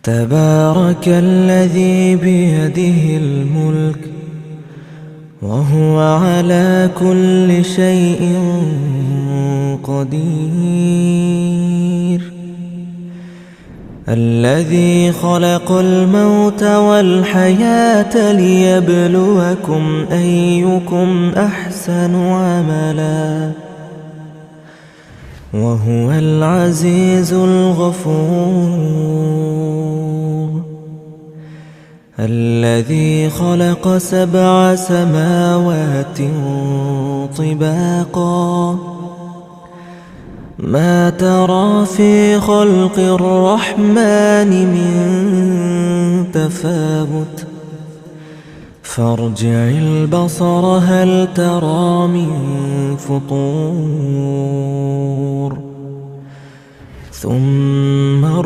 تبارك الذي بيده الملك وهو على كل شيء قدير، الذي خلق الموت والحياة ليبلوكم أيكم أحسن عملا، وهو العزيز الغفور، الذي خلق 7 سماوات طباقا، ما ترى في خلق الرحمن من تفاوت، فارجع البصر هل ترى من فطور، ثم